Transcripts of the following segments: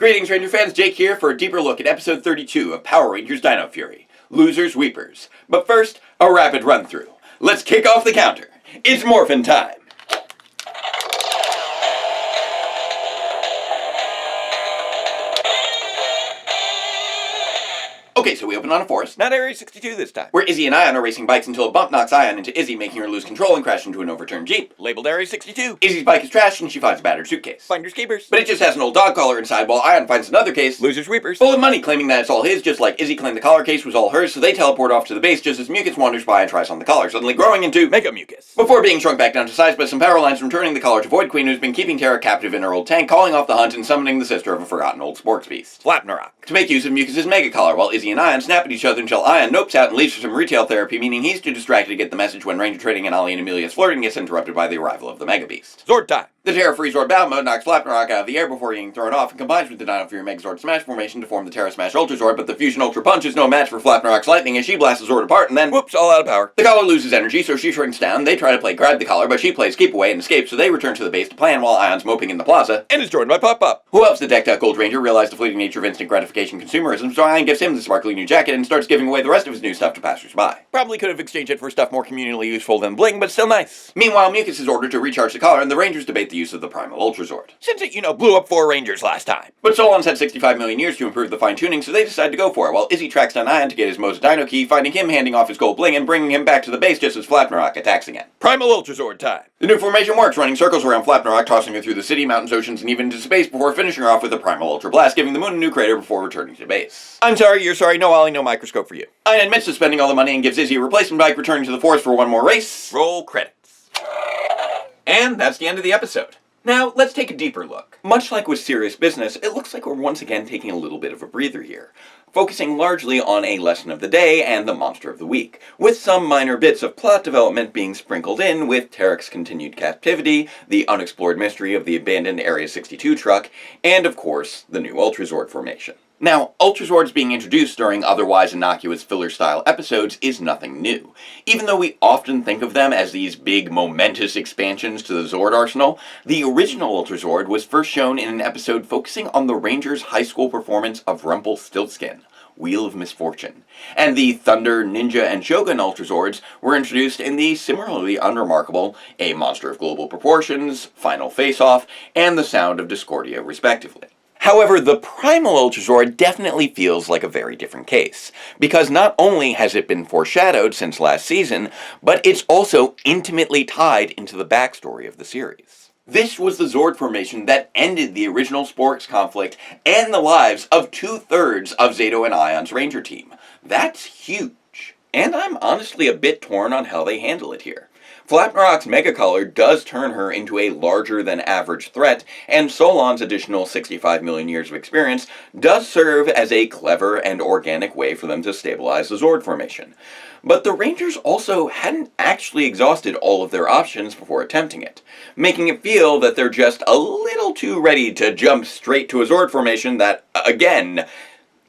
Greetings, Ranger fans. Jake here for a deeper look at episode 32 of Power Rangers Dino Fury, Losers Weepers. But first, a rapid run-through. Let's kick off the counter. It's morphin' time. Okay, so we open on a forest, not Area 62 this time, where Izzy and Ion are racing bikes until a bump knocks Ion into Izzy, making her lose control and crash into an overturned Jeep, labeled Area 62. Izzy's bike is trashed and she finds a battered suitcase. Finders keepers. But it just has an old dog collar inside, while Ion finds another case, Losers Weepers, full of money, claiming that it's all his, just like Izzy claimed the collar case was all hers, so they teleport off to the base just as Mucus wanders by and tries on the collar, suddenly growing into Mega Mucus, before being shrunk back down to size by some power lines from turning the collar to Void Queen, who's been keeping Terra captive in her old tank, calling off the hunt and summoning the sister of a forgotten old sporks beast, Flapnarok, to make use of Mucus's Mega Collar, while Izzy and Ion snap at each other until Ion nopes out and leaves for some retail therapy, meaning he's too distracted to get the message when Ranger trading and Ollie and Amelia's flirting gets interrupted by the arrival of the Mega Beast. Zord time! The Terra Free Zord Battle Mode knocks Flapnarok out of the air before getting thrown off and combines with the Dino Fury Megazord Smash formation to form the Terra Smash Ultrazord, but the Fusion Ultra Punch is no match for Flapnarok's lightning as she blasts the Zord apart and then, whoops, all out of power. The collar loses energy, so she shrinks down. They try to play grab the collar, but she plays keep away and escapes, so they return to the base to plan while Ion's moping in the plaza and is joined by Pop-Up, who helps the decked out Gold Ranger realize the fleeting nature of instant gratification consumerism, so Ion gives him the sparkly new jacket and starts giving away the rest of his new stuff to passersby. Probably could have exchanged it for stuff more communally useful than bling, but still nice. Meanwhile, Mucus is ordered to recharge the collar and the Rangers debate the use of the Primal Ultrazord, since it, blew up 4 Rangers last time. But Solon's had 65 million years to improve the fine-tuning, so they decide to go for it, while Izzy tracks down Ion to get his Moza Dino key, finding him handing off his gold bling and bringing him back to the base just as Flapnarok attacks again. Primal Ultrazord time! The new formation works, running circles around Flapnarok, tossing her through the city, mountains, oceans, and even into space before finishing her off with a Primal Ultra Blast, giving the moon a new crater before returning to base. I'm sorry, you're sorry, no Ollie, no microscope for you. Ion admits to spending all the money and gives Izzy a replacement bike, returning to the forest for one more race. Roll credits. And that's the end of the episode. Now, let's take a deeper look. Much like with Serious Business, it looks like we're once again taking a little bit of a breather here, focusing largely on a lesson of the day and the monster of the week, with some minor bits of plot development being sprinkled in with Tarek's continued captivity, the unexplored mystery of the abandoned Area 62 truck, and of course, the new Ultrazord formation. Now, Ultrazords being introduced during otherwise innocuous filler-style episodes is nothing new. Even though we often think of them as these big, momentous expansions to the Zord arsenal, the original Ultrazord was first shown in an episode focusing on the Rangers' high school performance of Rumpelstiltskin, Wheel of Misfortune, and the Thunder, Ninja, and Shogun Ultrazords were introduced in the similarly unremarkable A Monster of Global Proportions, Final Face-Off, and The Sound of Discordia, respectively. However, the Primal Ultrazord definitely feels like a very different case, because not only has it been foreshadowed since last season, but it's also intimately tied into the backstory of the series. This was the Zord formation that ended the original Sporks conflict and the lives of 2/3 of Zato and Ion's Ranger team. That's huge, and I'm honestly a bit torn on how they handle it here. Flapnarok's Mega Collar does turn her into a larger-than-average threat, and Solon's additional 65 million years of experience does serve as a clever and organic way for them to stabilize the Zord formation. But the Rangers also hadn't actually exhausted all of their options before attempting it, making it feel that they're just a little too ready to jump straight to a Zord formation that, again,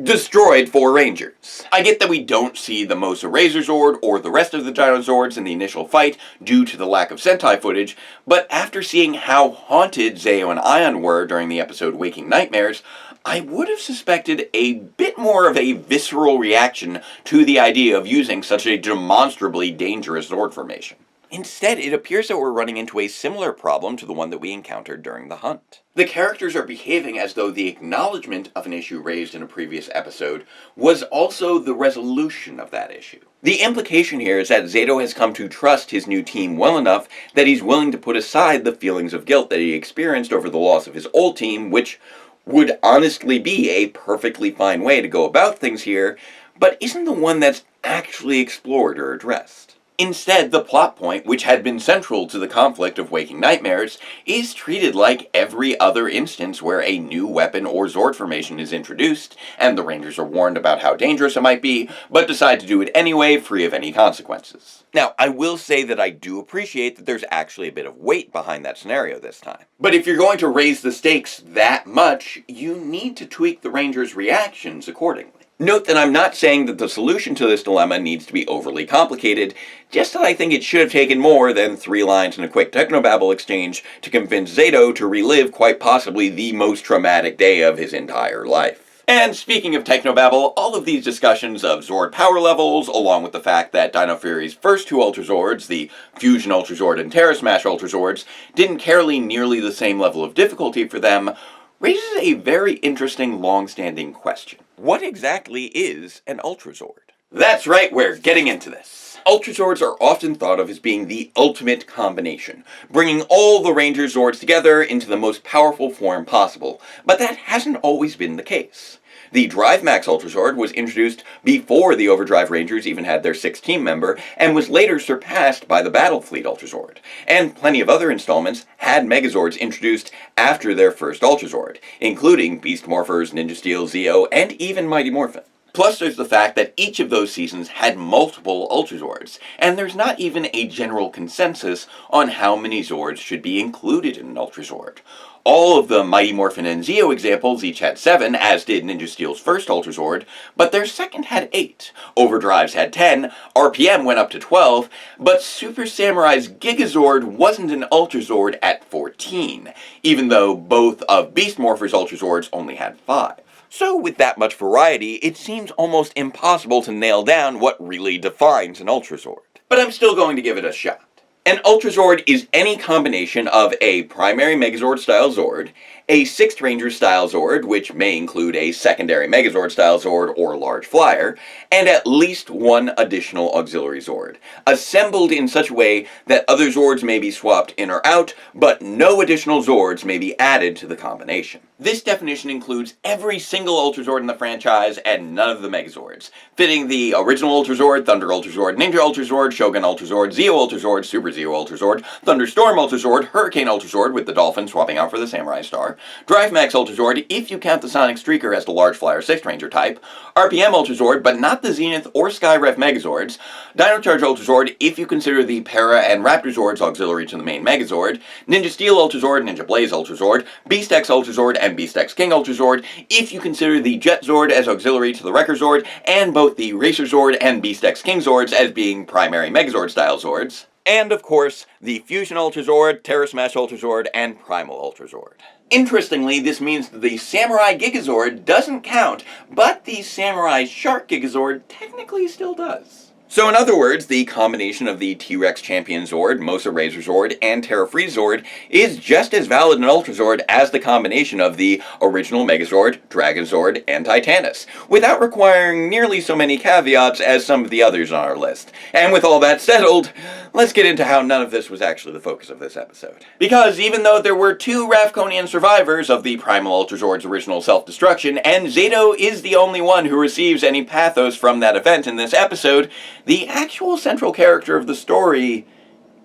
destroyed 4 Rangers. I get that we don't see the Moza Razor or the rest of the Dinozords in the initial fight due to the lack of Sentai footage, but after seeing how haunted Zeo and Ion were during the episode Waking Nightmares, I would have suspected a bit more of a visceral reaction to the idea of using such a demonstrably dangerous Zord formation. Instead, it appears that we're running into a similar problem to the one that we encountered during the hunt. The characters are behaving as though the acknowledgement of an issue raised in a previous episode was also the resolution of that issue. The implication here is that Zato has come to trust his new team well enough that he's willing to put aside the feelings of guilt that he experienced over the loss of his old team, which would honestly be a perfectly fine way to go about things here, but isn't the one that's actually explored or addressed. Instead, the plot point, which had been central to the conflict of Waking Nightmares, is treated like every other instance where a new weapon or Zord formation is introduced, and the Rangers are warned about how dangerous it might be, but decide to do it anyway, free of any consequences. Now, I will say that I do appreciate that there's actually a bit of weight behind that scenario this time. But if you're going to raise the stakes that much, you need to tweak the Rangers' reactions accordingly. Note that I'm not saying that the solution to this dilemma needs to be overly complicated, just that I think it should have taken more than 3 lines and a quick technobabble exchange to convince Zato to relive quite possibly the most traumatic day of his entire life. And speaking of technobabble, all of these discussions of Zord power levels, along with the fact that Dino Fury's first 2 Ultrazords, the Fusion Ultrazord and Terra Smash Ultrazords, didn't carry nearly the same level of difficulty for them, raises a very interesting long-standing question. What exactly is an Ultrazord? That's right, we're getting into this. Ultrazords are often thought of as being the ultimate combination, bringing all the Ranger Zords together into the most powerful form possible, but that hasn't always been the case. The Drive Max Ultrazord was introduced before the Overdrive Rangers even had their 6th team member, and was later surpassed by the Battle Fleet Ultrazord. And plenty of other installments had Megazords introduced after their first Ultrazord, including Beast Morphers, Ninja Steel, Zeo, and even Mighty Morphin. Plus, there's the fact that each of those seasons had multiple Ultrazords, and there's not even a general consensus on how many Zords should be included in an Ultrazord. All of the Mighty Morphin and Zeo examples each had 7, as did Ninja Steel's first Ultrazord, but their second had 8. Overdrive's had 10, RPM went up to 12, but Super Samurai's Gigazord wasn't an Ultrazord at 14, even though both of Beast Morpher's Ultrazords only had 5. So with that much variety, it seems almost impossible to nail down what really defines an Ultrazord. But I'm still going to give it a shot. An Ultrazord is any combination of a primary Megazord-style Zord, a 6th Ranger-style Zord, which may include a secondary Megazord-style Zord or large flyer, and at least 1 additional auxiliary Zord, assembled in such a way that other Zords may be swapped in or out, but no additional Zords may be added to the combination. This definition includes every single Ultrazord in the franchise and none of the Megazords, fitting the original Ultrazord, Thunder Ultrazord, Ninja Ultrazord, Shogun Ultrazord, Zeo Ultrazord, Super Zeo Ultrazord, Thunderstorm Ultrazord, Hurricane Ultrazord with the Dolphin swapping out for the Samurai Star, Drive Max Ultrazord if you count the Sonic Streaker as the large flyer 6th Ranger type, RPM Ultrazord but not the Zenith or Skyrev Megazords, Dino Charge Ultrazord if you consider the Para and Raptor Zords auxiliary to the main Megazord, Ninja Steel Ultrazord, Ninja Blaze Ultrazord, Beast X Ultrazord, and Beast X King Ultrazord if you consider the Jet Zord as auxiliary to the Wrecker Zord, and both the Racer Zord and Beast X King Zords as being primary Megazord style Zords. And of course, the Fusion Ultrazord, Terra Smash Ultrazord, and Primal Ultrazord. Interestingly, this means that the Samurai Gigazord doesn't count, but the Samurai Shark Gigazord technically still does. So in other words, the combination of the T-Rex Champion Zord, Mosa Razor Zord, and Terra Freeze Zord is just as valid an Ultrazord as the combination of the original Megazord, Dragon Zord, and Titanus, without requiring nearly so many caveats as some of the others on our list. And with all that settled, let's get into how none of this was actually the focus of this episode. Because even though there were 2 Ravkonian survivors of the Primal Ultrazord's original self-destruction, and Zato is the only one who receives any pathos from that event in this episode, the actual central character of the story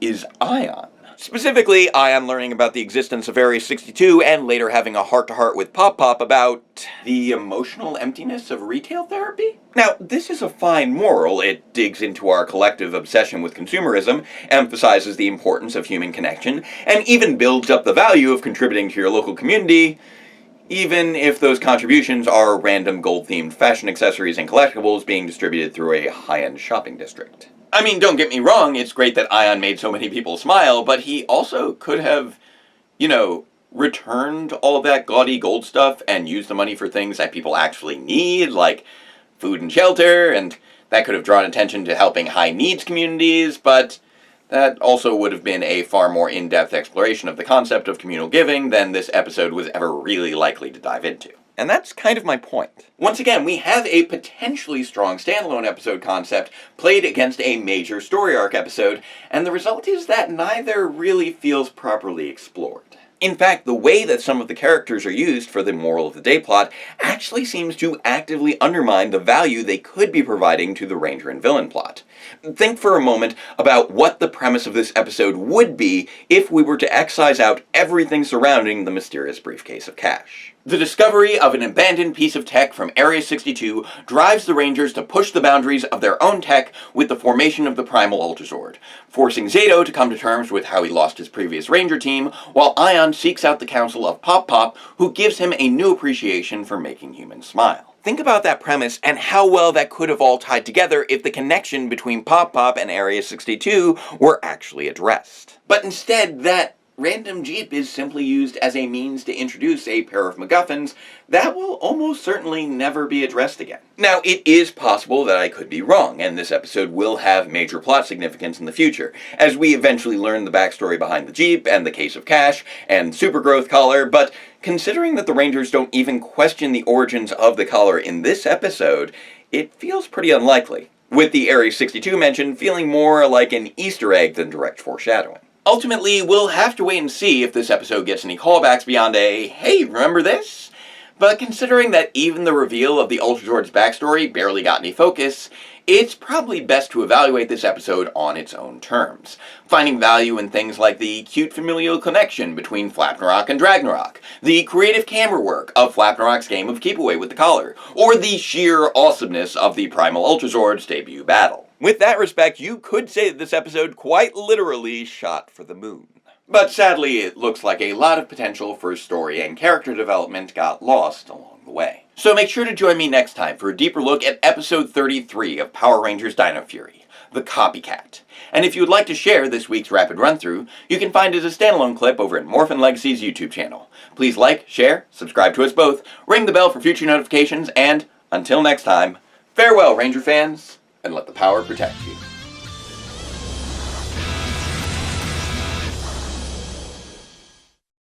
is Ion. Specifically, Ion learning about the existence of Area 62 and later having a heart-to-heart with Pop-Pop about the emotional emptiness of retail therapy? Now, this is a fine moral. It digs into our collective obsession with consumerism, emphasizes the importance of human connection, and even builds up the value of contributing to your local community, even if those contributions are random gold-themed fashion accessories and collectibles being distributed through a high-end shopping district. I mean, don't get me wrong, it's great that Ion made so many people smile, but he also could have, returned all of that gaudy gold stuff and used the money for things that people actually need, like food and shelter, and that could have drawn attention to helping high-needs communities, but that also would have been a far more in-depth exploration of the concept of communal giving than this episode was ever really likely to dive into. And that's kind of my point. Once again, we have a potentially strong standalone episode concept played against a major story arc episode, and the result is that neither really feels properly explored. In fact, the way that some of the characters are used for the moral of the day plot actually seems to actively undermine the value they could be providing to the Ranger and villain plot. Think for a moment about what the premise of this episode would be if we were to excise out everything surrounding the mysterious briefcase of cash. The discovery of an abandoned piece of tech from Area 62 drives the Rangers to push the boundaries of their own tech with the formation of the Primal Ultrazord, forcing Zato to come to terms with how he lost his previous Ranger team, while Ion seeks out the counsel of Pop-Pop, who gives him a new appreciation for making humans smile. think about that premise and how well that could have all tied together if the connection between Pop Pop and Area 62 were actually addressed. But instead, that random Jeep is simply used as a means to introduce a pair of MacGuffins that will almost certainly never be addressed again. Now, it is possible that I could be wrong, and this episode will have major plot significance in the future, as we eventually learn the backstory behind the Jeep, and the case of Cash, and Supergrowth Collar, but considering that the Rangers don't even question the origins of the collar in this episode, it feels pretty unlikely, with the Area 62 mention feeling more like an Easter egg than direct foreshadowing. Ultimately, we'll have to wait and see if this episode gets any callbacks beyond a, hey, remember this? But considering that even the reveal of the Ultrazord's backstory barely got any focus, it's probably best to evaluate this episode on its own terms, finding value in things like the cute familial connection between Flapnarok and Dragnarok, the creative camera work of Flapnarok's game of Keep Away with the Collar, or the sheer awesomeness of the Primal Ultrazord's debut battle. With that respect, you could say that this episode quite literally shot for the moon. But sadly, it looks like a lot of potential for story and character development got lost along the way. So make sure to join me next time for a deeper look at episode 33 of Power Rangers Dino Fury, The Copycat. And if you would like to share this week's rapid run-through, you can find it as a standalone clip over at Morphin Legacy's YouTube channel. Please like, share, subscribe to us both, ring the bell for future notifications, and until next time, farewell Ranger fans, and let the power protect you.